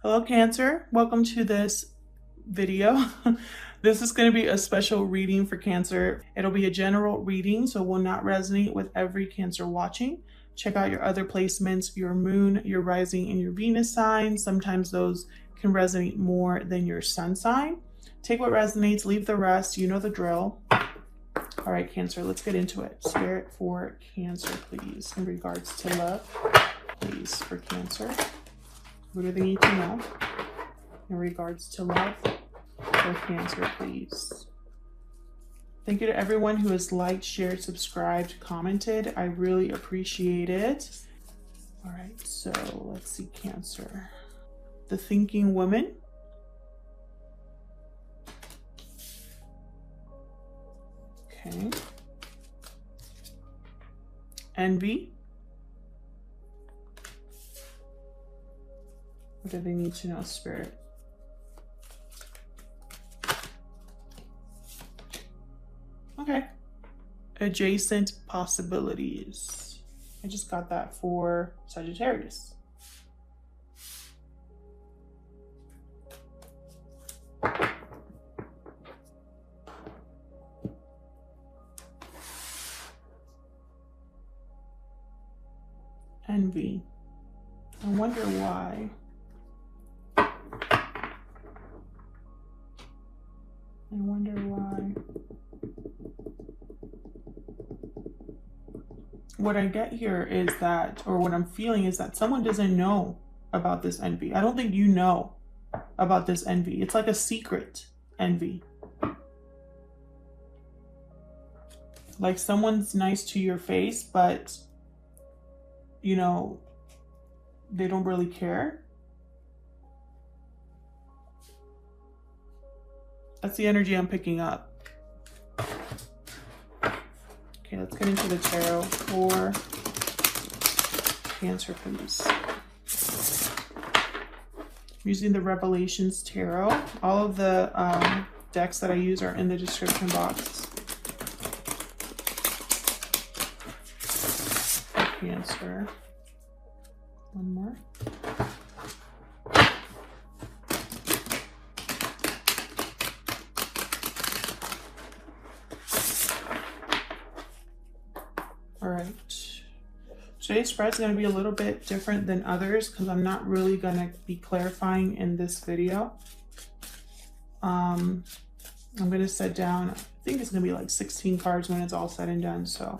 Hello, Cancer. Welcome to this video. This is going to be a special reading for Cancer. It'll be a general reading, so it will not resonate with every Cancer watching. Check out your other placements, your moon, your rising, and your Venus sign. Sometimes those can resonate more than your sun sign. Take what resonates, leave the rest. You know the drill. All right, Cancer, let's get into it. Spirit for Cancer, please, in regards to love. Please, for Cancer. What do they need to know in regards to love for Cancer, please? Thank you to everyone who has liked, shared, subscribed, commented. I really appreciate it. All right, so let's see, Cancer. The Thinking Woman. Okay. Envy. What do they need to know, Spirit? Okay. Adjacent possibilities. I just got that for Sagittarius. Envy. I wonder why. I wonder why. What I get here is that, or what I'm feeling is that someone doesn't know about this envy. I don't think you know about this envy. It's like a secret envy. Like someone's nice to your face, but, you know, they don't really care. That's the energy I'm picking up. Okay, let's get into the tarot for Cancer, please. I'm using the Revelations Tarot. All of the decks that I use are in the description box. Cancer. One more. All right, today's spread is going to be a little bit different than others because I'm not really going to be clarifying in this video. I'm going to set down, I think it's going to be like 16 cards when it's all said and done. So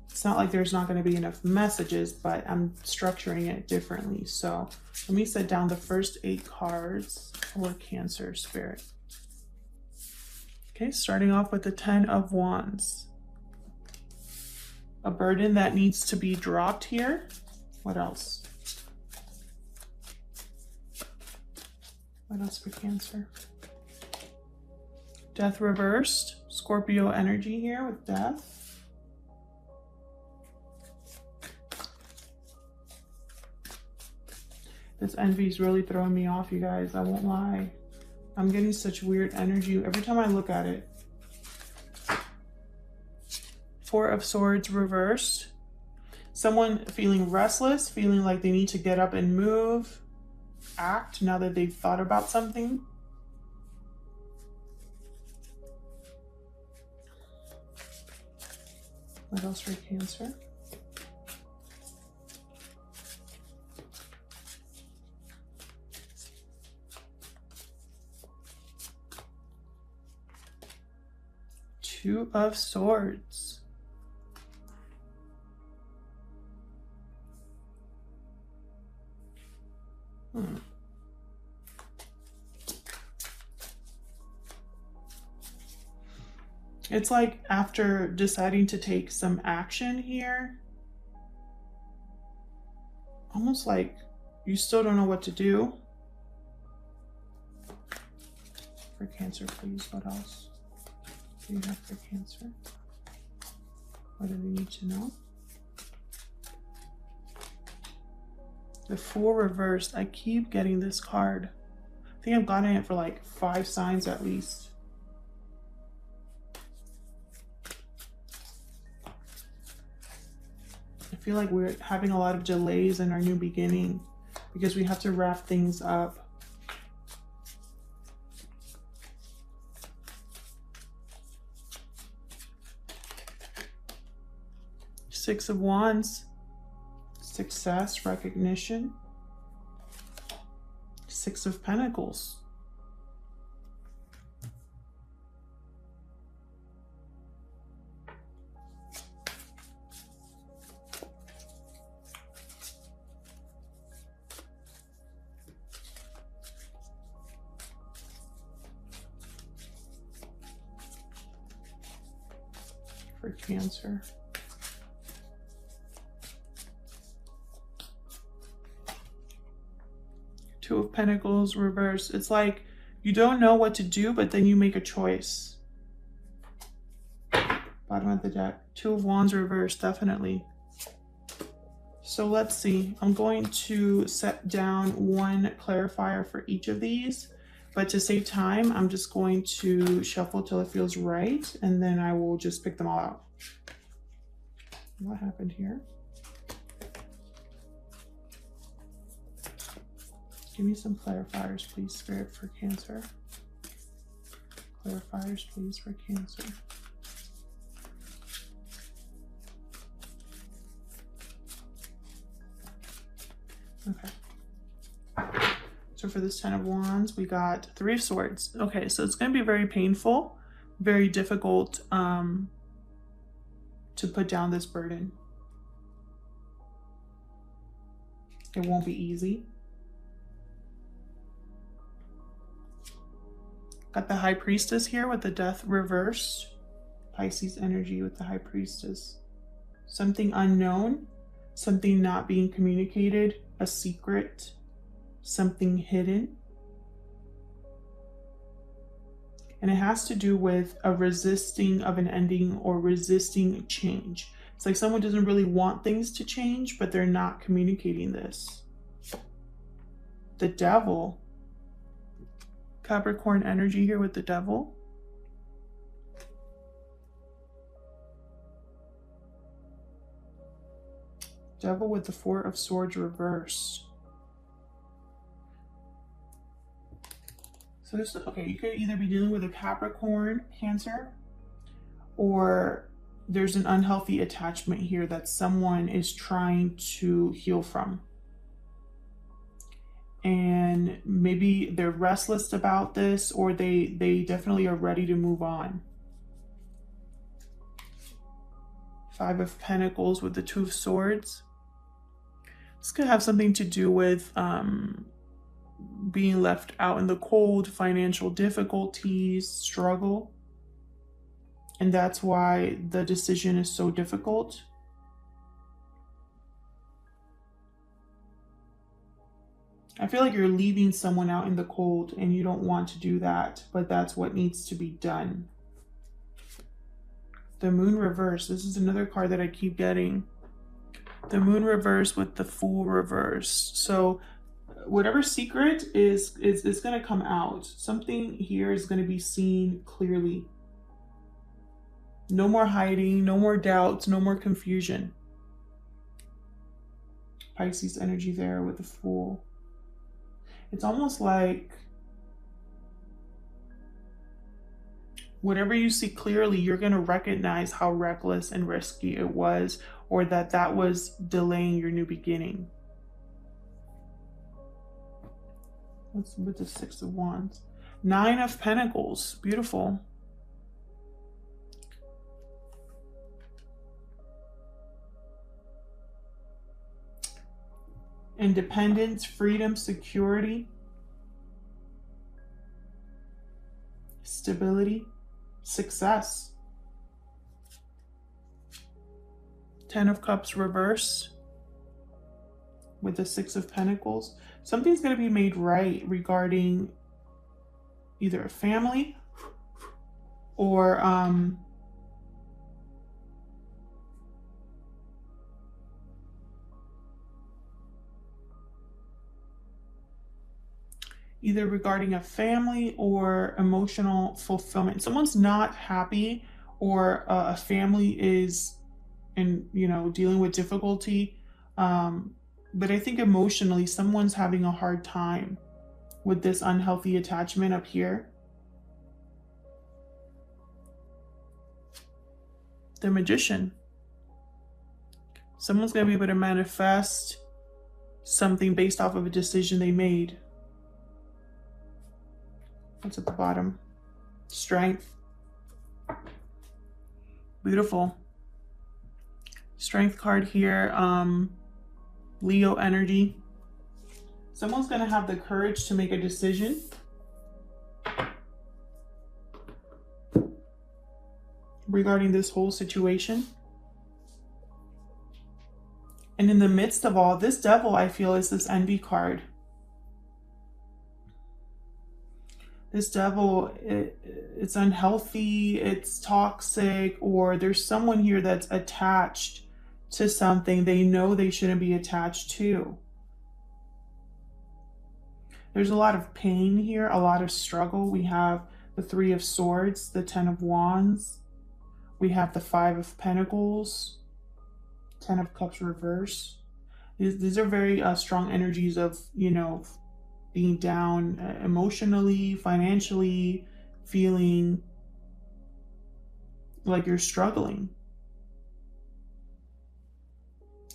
it's not like there's not going to be enough messages, but I'm structuring it differently. So let me set down the first 8 cards for Cancer, Spirit. Okay, starting off with the 10 of Wands. A burden that needs to be dropped here. What else? What else for Cancer? Death reversed. Scorpio energy here with death. This envy is really throwing me off, you guys. I won't lie. I'm getting such weird energy every time I look at it. 4 of Swords reversed. Someone feeling restless, feeling like they need to get up and move, act now that they've thought about something. What else for Cancer? Two of Swords. It's like after deciding to take some action here, almost like you still don't know what to do. For Cancer, please, what else do you have for Cancer? What do we need to know? The Fool reversed. I keep getting this card. I think I've gotten it for like 5 signs at least. I feel like we're having a lot of delays in our new beginning because we have to wrap things up. Six of Wands, success, recognition. Six of Pentacles. For Cancer. Two of Pentacles reversed. It's like you don't know what to do, but then you make a choice. Bottom of the deck. Two of Wands reversed, definitely. So let's see. I'm going to set down one clarifier for each of these, but to save time, I'm just going to shuffle till it feels right, and then I will just pick them all out. What happened here? Give me some clarifiers, please, Spirit, for Cancer. Clarifiers, please, for Cancer. Okay. So for this Ten of Wands, we got Three of Swords. Okay, so it's going to be very painful, very difficult to put down this burden. It won't be easy. Got the High Priestess here with the Death reversed. Pisces energy with the High Priestess. Something unknown, something not being communicated, a secret, something hidden. And it has to do with a resisting of an ending or resisting change. It's like someone doesn't really want things to change, but they're not communicating this. The Devil. Capricorn energy here with the Devil. Devil with the Four of Swords reversed. So this, okay, you could either be dealing with a Capricorn, Cancer, or there's an unhealthy attachment here that someone is trying to heal from. And maybe they're restless about this, or they definitely are ready to move on. Five of Pentacles with the Two of Swords. This could have something to do with being left out in the cold, financial difficulties, struggle. And that's why the decision is so difficult. I feel like you're leaving someone out in the cold and you don't want to do that, but that's what needs to be done. The Moon reverse. This is another card that I keep getting. The Moon reverse with the Fool reverse. So whatever secret is going to come out. Something here is going to be seen clearly. No more hiding, no more doubts, no more confusion. Pisces energy there with the Fool. It's almost like whatever you see clearly, you're going to recognize how reckless and risky it was, or that was delaying your new beginning. What's with the Six of Wands? Nine of Pentacles. Beautiful. Independence, freedom, security, stability, success. Ten of Cups reverse with the Six of Pentacles. Something's going to be made right regarding either a family or either regarding a family or emotional fulfillment. Someone's not happy, or a family is dealing with difficulty. But I think emotionally, someone's having a hard time with this unhealthy attachment up here. The Magician. Someone's going to be able to manifest something based off of a decision they made. What's at the bottom? Strength. Beautiful. Strength card here. Leo energy. Someone's going to have the courage to make a decision. Regarding this whole situation. And in the midst of all, this devil, I feel, is this envy card. This devil, it's unhealthy, it's toxic, or there's someone here that's attached to something they know they shouldn't be attached to. There's a lot of pain here, a lot of struggle. We have the Three of Swords, the Ten of Wands. We have the Five of Pentacles, Ten of Cups reverse. These are very strong energies of, you know, being down emotionally, financially, feeling like you're struggling.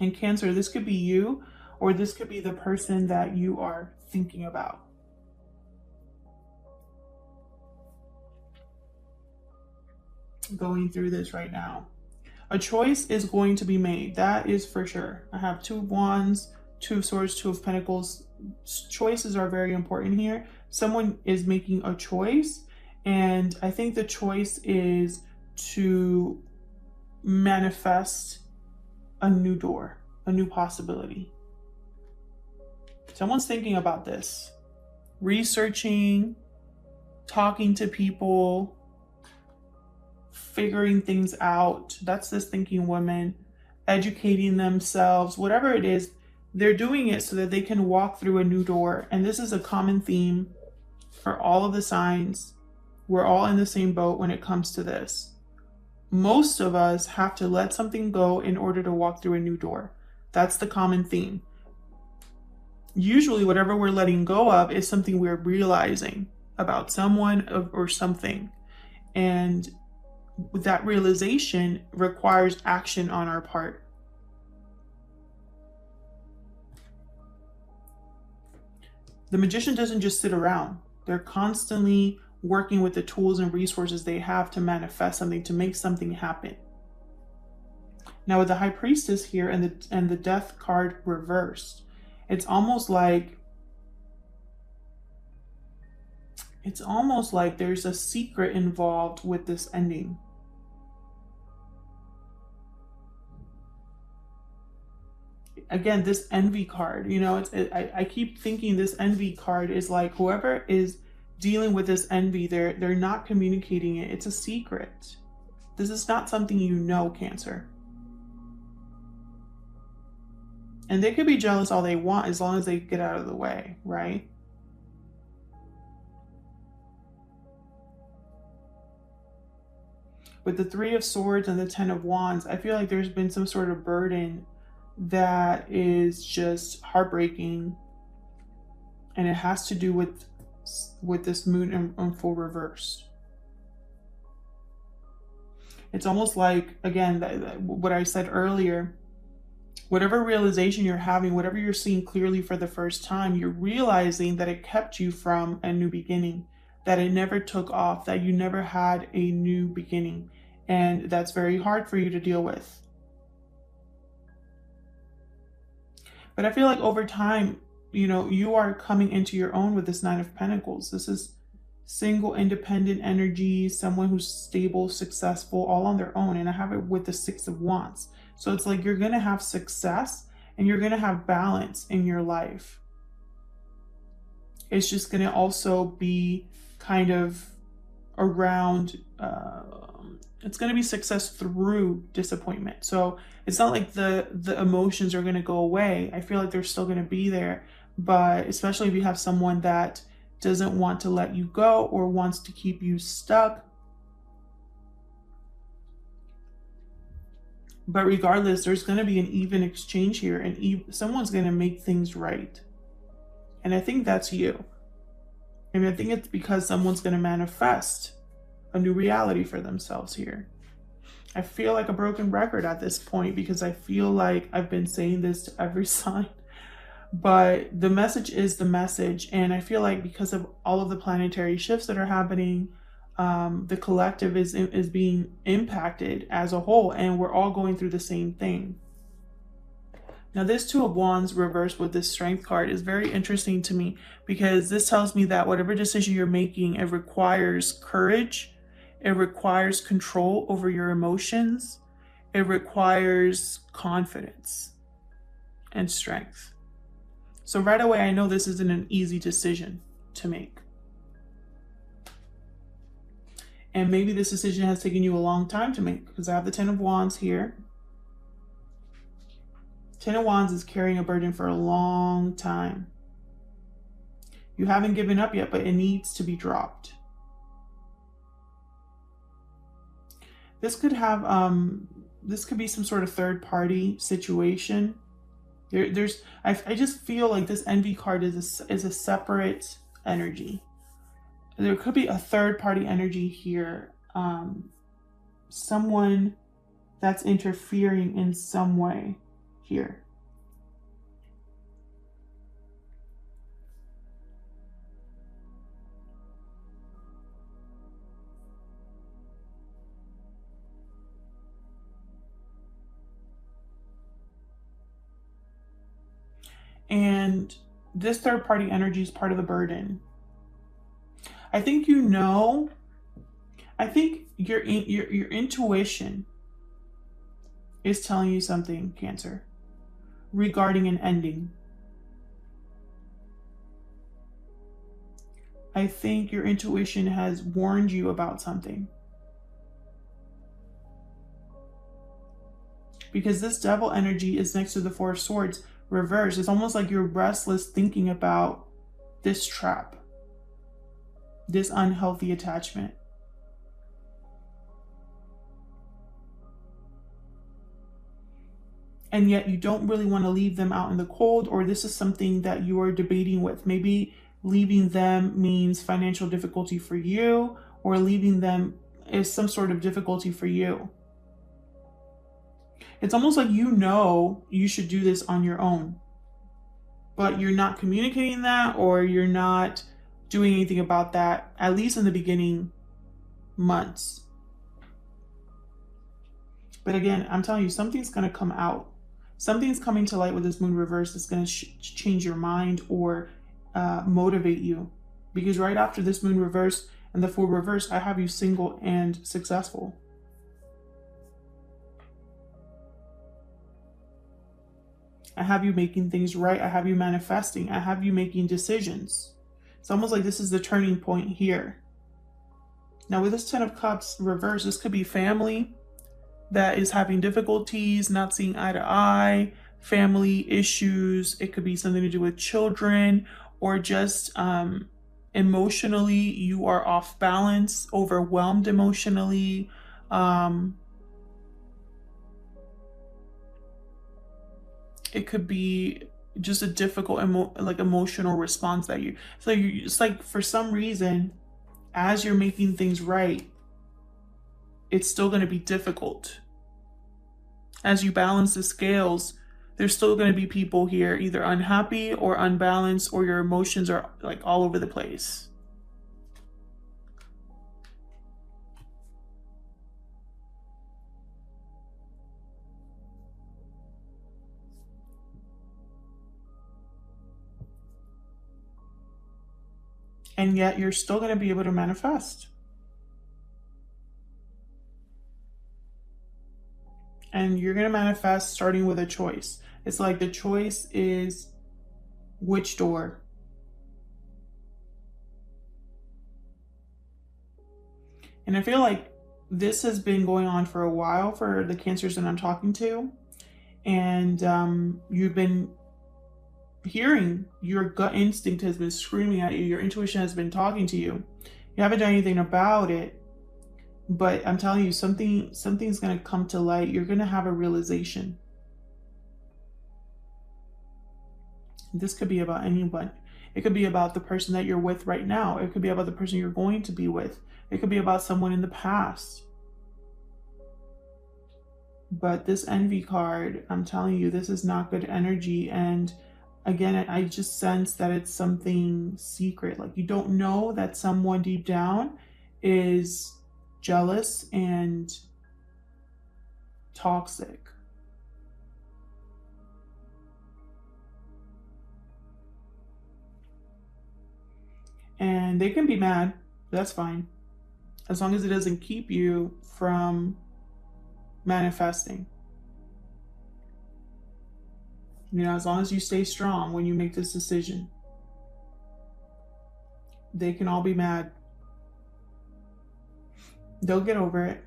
And Cancer, this could be you, or this could be the person that you are thinking about. Going through this right now. A choice is going to be made. That is for sure. I have Two of Wands, Two of Swords, Two of Pentacles. Choices are very important here. Someone is making a choice, and I think the choice is to manifest a new door, a new possibility. Someone's thinking about this, researching, talking to people, figuring things out. That's this thinking woman, educating themselves, whatever it is, they're doing it so that they can walk through a new door. And this is a common theme for all of the signs. We're all in the same boat when it comes to this. Most of us have to let something go in order to walk through a new door. That's the common theme. Usually whatever we're letting go of is something we're realizing about someone or something. And that realization requires action on our part. The magician doesn't just sit around. They're constantly working with the tools and resources they have to manifest something, to make something happen. Now with the High Priestess here and the Death card reversed, it's almost like there's a secret involved with this ending. Again, this envy card, you know, I keep thinking this envy card is like whoever is dealing with this envy, they're not communicating it. It's a secret. This is not something you know, Cancer. And they could be jealous all they want as long as they get out of the way, right? With the Three of Swords and the Ten of Wands, I feel like there's been some sort of burden that is just heartbreaking, and it has to do with this moon in full reverse. It's almost like, again, what I said earlier, whatever realization you're having, whatever you're seeing clearly for the first time, you're realizing that it kept you from a new beginning, that it never took off, that you never had a new beginning. And that's very hard for you to deal with. But I feel like over time, you know, you are coming into your own with this Nine of Pentacles. This is single, independent energy, someone who's stable, successful, all on their own. And I have it with the Six of Wands. So it's like you're going to have success and you're going to have balance in your life. It's just going to also be kind of around, it's going to be success through disappointment. So it's not like the emotions are going to go away. I feel like they're still going to be there, but especially if you have someone that doesn't want to let you go or wants to keep you stuck. But regardless, there's going to be an even exchange here, and someone's going to make things right. And I think that's you. And I think it's because someone's going to manifest a new reality for themselves here. I feel like a broken record at this point because I feel like I've been saying this to every sign. But the message is the message. And I feel like because of all of the planetary shifts that are happening, the collective is being impacted as a whole, and we're all going through the same thing. Now, this Two of Wands reversed with this Strength card is very interesting to me, because this tells me that whatever decision you're making, it requires courage, it requires control over your emotions, it requires confidence and strength. So right away, I know this isn't an easy decision to make. And maybe this decision has taken you a long time to make, because I have the Ten of Wands here. Ten of Wands is carrying a burden for a long time. You haven't given up yet, but it needs to be dropped. This could have, this could be some sort of third party situation. I just feel like this Envy card is a separate energy. There could be a third party energy here. Someone that's interfering in some way here. And this third party energy is part of the burden. I think I think your intuition is telling you something, Cancer, regarding an ending. I think your intuition has warned you about something. Because this Devil energy is next to the Four of Swords reversed. It's almost like you're restless thinking about this trap, this unhealthy attachment. And yet you don't really want to leave them out in the cold, or this is something that you are debating with. Maybe leaving them means financial difficulty for you, or leaving them is some sort of difficulty for you. It's almost like you should do this on your own, but you're not communicating that, or you're not doing anything about that, at least in the beginning months. But again, I'm telling you, something's going to come out. Something's coming to light with this Moon reverse that's going to change your mind or motivate you. Because right after this Moon reverse and the Fool reverse, I have you single and successful. I have you making things right. I have you manifesting. I have you making decisions. It's almost like this is the turning point here. Now with this Ten of Cups reverse, this could be family that is having difficulties, not seeing eye to eye, family issues. It could be something to do with children, or just emotionally you are off balance, overwhelmed emotionally. It could be just a difficult emotional response that it's like for some reason, as you're making things right, it's still going to be difficult. As you balance the scales, there's still going to be people here either unhappy or unbalanced, or your emotions are like all over the place. And yet you're still going to be able to manifest. And you're going to manifest starting with a choice. It's like the choice is which door. And I feel like this has been going on for a while for the Cancers that I'm talking to. And you've been hearing, your gut instinct has been screaming at you. Your intuition has been talking to you. You haven't done anything about it. But I'm telling you, something's going to come to light. You're going to have a realization. This could be about anyone. It could be about the person that you're with right now. It could be about the person you're going to be with. It could be about someone in the past. But this envy card, I'm telling you, this is not good energy. And again, I just sense that it's something secret. Like you don't know that someone deep down is jealous and toxic. And they can be mad. That's fine. As long as it doesn't keep you from manifesting. You know, as long as you stay strong when you make this decision. They can all be mad. They'll get over it.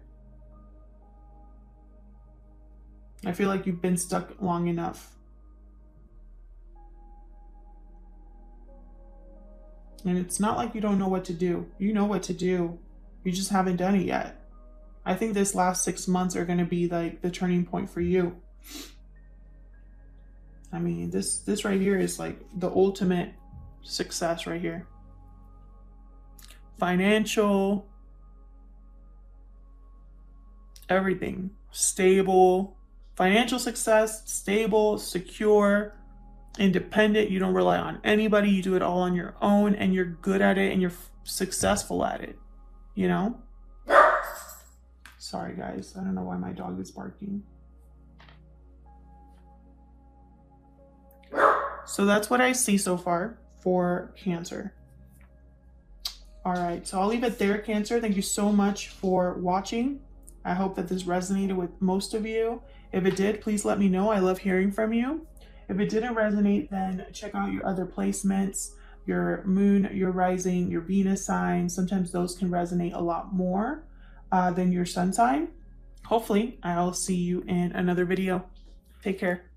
I feel like you've been stuck long enough. And it's not like you don't know what to do. You know what to do. You just haven't done it yet. I think this last 6 months are going to be like the turning point for you. I mean, this right here is like the ultimate success right here. Financial, everything. Stable, financial success, stable, secure, independent. You don't rely on anybody. You do it all on your own and you're good at it and you're successful at it, you know? Sorry guys, I don't know why my dog is barking. So that's what I see so far for Cancer. All right, so I'll leave it there, Cancer. Thank you so much for watching. I hope that this resonated with most of you. If it did, please let me know. I love hearing from you. If it didn't resonate, then check out your other placements, your moon, your rising, your Venus sign. Sometimes those can resonate a lot more than your sun sign. Hopefully, I'll see you in another video. Take care.